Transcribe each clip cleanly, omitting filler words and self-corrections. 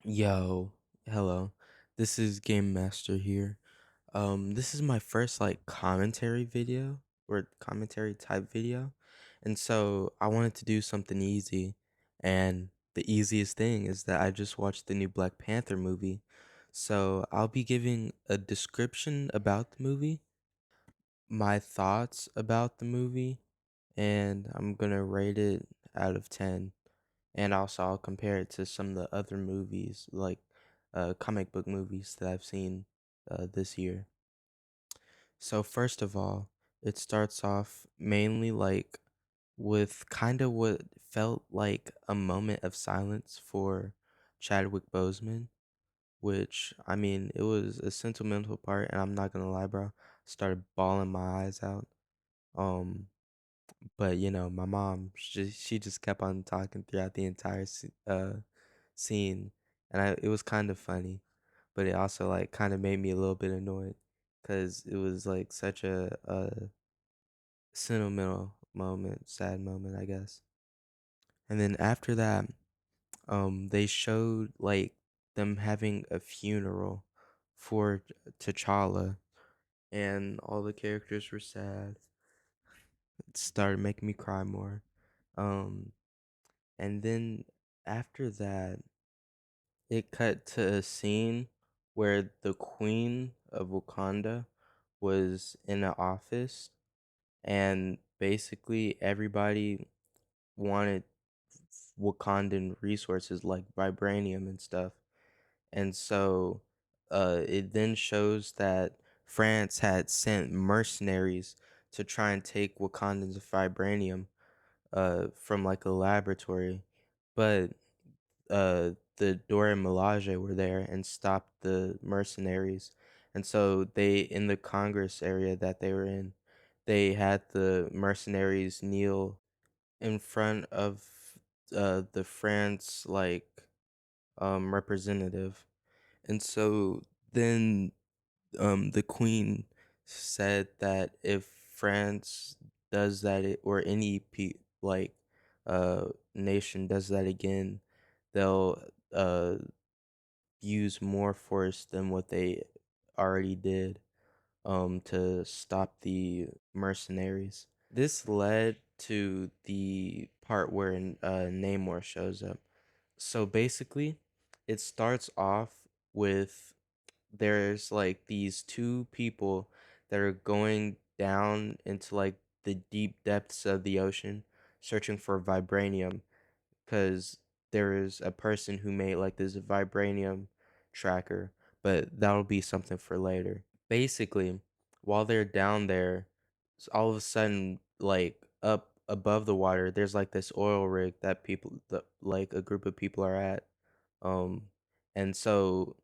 Yo, hello. This is Game Master here. This is my first like commentary video or commentary type video. And so I wanted to do something easy. And the easiest thing is that I just watched the new Black Panther movie. So I'll be giving a description about the movie, my thoughts about the movie, and I'm gonna rate it out of 10. And also I'll compare it to some of the other movies, like comic book movies that I've seen this year. So first of all, it starts off mainly like with kind of what felt like a moment of silence for Chadwick Boseman, which I mean it was a sentimental part, and I'm not gonna lie, bro, started bawling my eyes out. Um, but my mom, she just kept on talking throughout the entire scene, and it was kind of funny, but it also like kind of made me a little bit annoyed because it was like such a sentimental moment, sad moment, I guess. And then after that, they showed like them having a funeral for T'Challa, and all the characters were sad. It started making me cry more. Um, and then after that, it cut to a scene where the Queen of Wakanda was in an office, and basically everybody wanted Wakandan resources like vibranium and stuff. And so it then shows that France had sent mercenaries to try and take Wakandan's vibranium from like a laboratory, but the Dora Milaje were there and stopped the mercenaries. And so they, in the Congress area that they were in, they had the mercenaries kneel in front of the France like representative. And so then the queen said that if France does that, or any nation does that again, they'll use more force than what they already did to stop the mercenaries. This led to the part where Namor shows up. So basically, it starts off with there's like these two people that are going down into like the deep depths of the ocean searching for vibranium, because there is a person who made like this vibranium tracker, but that'll be something for later. Basically, while they're down there, all of a sudden, like up above the water, there's like this oil rig that like a group of people are at. Um, and so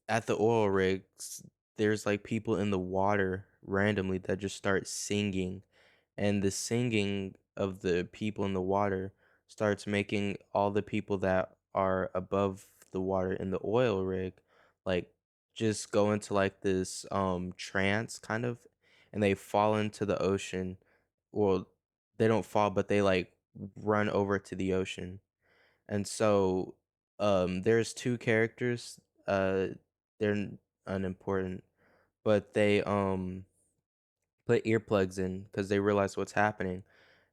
at the oil rigs, there's like people in the water randomly that just start singing, and the singing of the people in the water starts making all the people that are above the water in the oil rig like just go into like this trance kind of, and they fall into the ocean. Well, they don't fall, but they like run over to the ocean. And so there's two characters, uh they're unimportant, but they put earplugs in because they realize what's happening.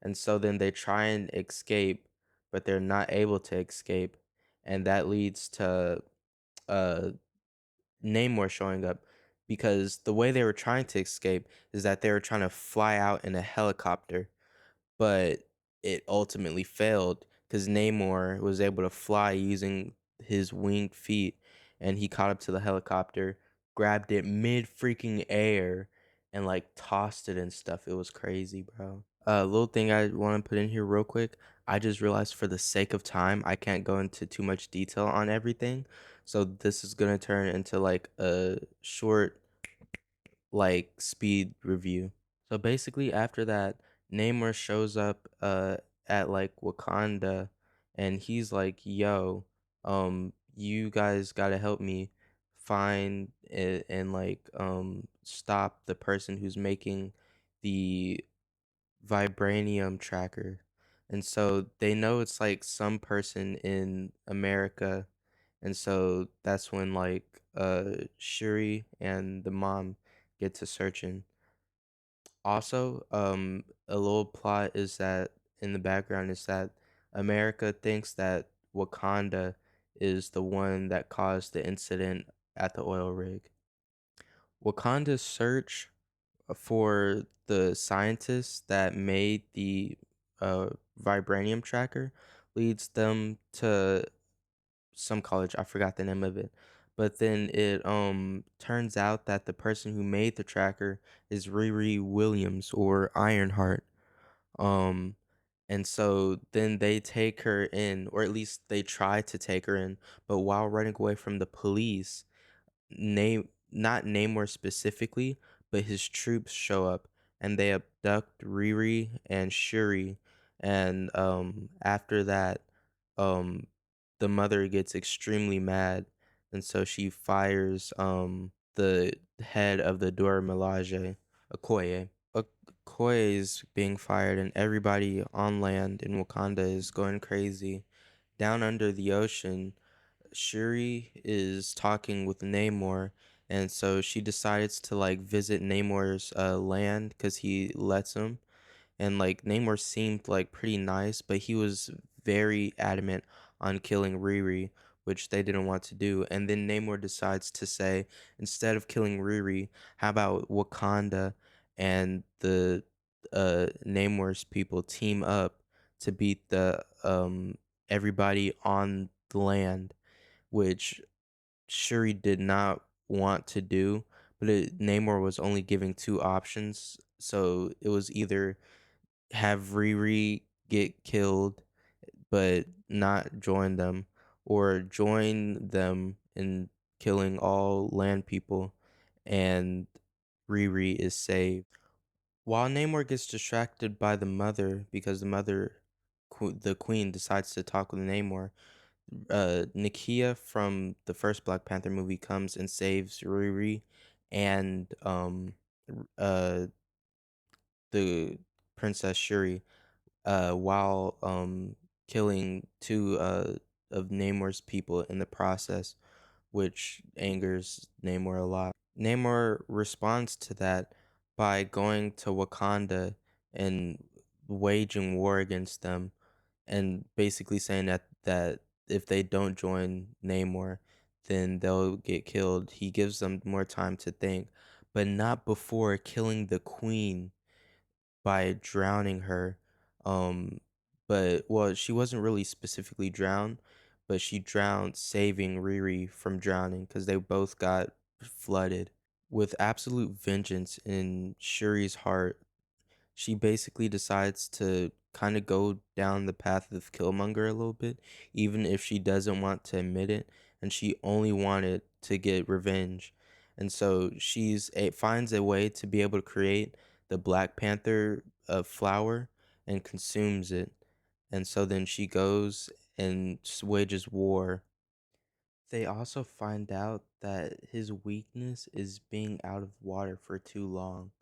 And so then they try and escape, but they're not able to escape. And that leads to uh Namor showing up, because the way they were trying to escape is that they were trying to fly out in a helicopter, but it ultimately failed because Namor was able to fly using his winged feet, and he caught up to the helicopter, grabbed it mid freaking air, and like tossed it and stuff. It was crazy, bro. Little thing I want to put in here real quick. I just realized for the sake of time, I can't go into too much detail on everything. So this is gonna turn into like a short like speed review. So basically after that, Namor shows up at like Wakanda, and he's like, "Yo, you guys got to help me find it and like stop the person who's making the vibranium tracker." And so they know it's like some person in America, And so that's when like Shuri and the mom get to searching. Also, a little plot is that in the background is that America thinks that Wakanda is the one that caused the incident at the oil rig. Wakanda's search for the scientists that made the uh, vibranium tracker leads them to some college. I forgot the name of it. But then it turns out that the person who made the tracker is Riri Williams or Ironheart. Um and so then they take her in, or at least they try to take her in, but while running away from the police, not Namor specifically, but his troops show up and they abduct Riri and Shuri, and after that, um the mother gets extremely mad, and so she fires the head of the Dora Milaje, Okoye. Okoye is being fired, and everybody on land in Wakanda is going crazy. Down under the ocean, Shuri is talking with Namor, and so she decides to like visit Namor's land because he lets him. And like Namor seemed like pretty nice, but he was very adamant on killing Riri, which they didn't want to do. And then Namor decides to say, instead of killing Riri, how about Wakanda and the Namor's people team up to beat the everybody on the land, which Shuri did not want to do, but Namor was only giving two options. So it was either have Riri get killed but not join them, or join them in killing all land people, and Riri is saved. While Namor gets distracted by the mother because the mother, the queen, decides to talk with Namor, Nakia from the first Black Panther movie comes and saves Riri and uh the Princess Shuri while killing two of Namor's people in the process, which angers Namor a lot. Namor responds to that by going to Wakanda and waging war against them, and basically saying that if they don't join Namor, then they'll get killed. He gives them more time to think, but not before killing the queen by drowning her. Um, but well, she wasn't really specifically drowned, but she drowned, saving Riri from drowning because they both got flooded. With absolute vengeance in Shuri's heart, she basically decides to kind of go down the path of Killmonger a little bit, even if she doesn't want to admit it, and she only wanted to get revenge. And so finds a way to be able to create the Black Panther flower and consumes it. And so then she goes and wages war. They also find out that his weakness is being out of water for too long.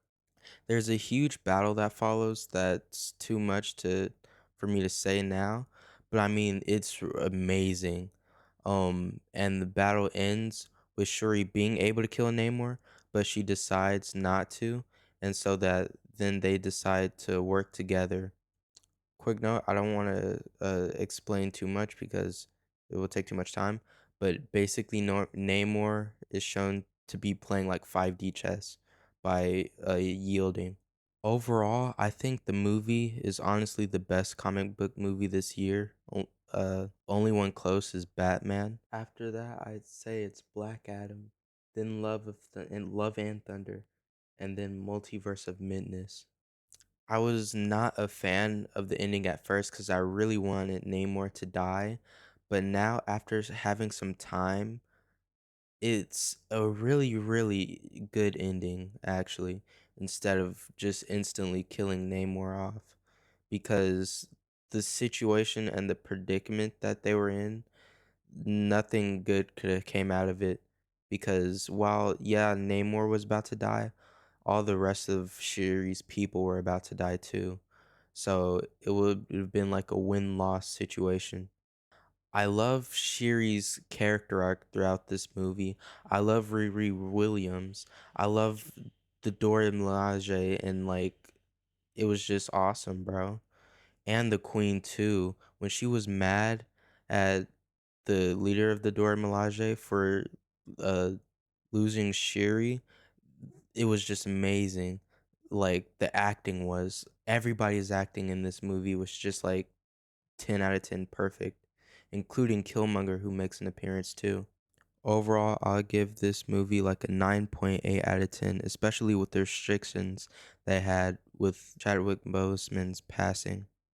There's a huge battle that follows that's too much to for me to say now, but I mean it's amazing. And the battle ends with Shuri being able to kill Namor, but she decides not to, and so that then they decide to work together. Quick note, I don't want to explain too much because it will take too much time, but basically Namor is shown to be playing like 5D chess by yielding. Overall, I think the movie is honestly the best comic book movie this year. Only one close is Batman. After that, I'd say it's Black Adam, then Love and Thunder, and then Multiverse of Midness. I was not a fan of the ending at first because I really wanted Namor to die, but now after having some time, it's a really, really good ending, actually, instead of just instantly killing Namor off. Because the situation and the predicament that they were in, nothing good could have came out of it. Because while, yeah, Namor was about to die, all the rest of Shuri's people were about to die too. So it would have been like a win-loss situation. I love Shiri's character arc throughout this movie. I love Riri Williams. I love the Dora Milaje, and like it was just awesome, bro. And the Queen too, when she was mad at the leader of the Dora Milaje for uh losing Shiri, it was just amazing. Like the acting was everybody's acting in this movie was just like 10 out of 10 perfect, including Killmonger who makes an appearance too. Overall, I'll give this movie like a 9.8 out of 10, especially with the restrictions they had with Chadwick Boseman's passing.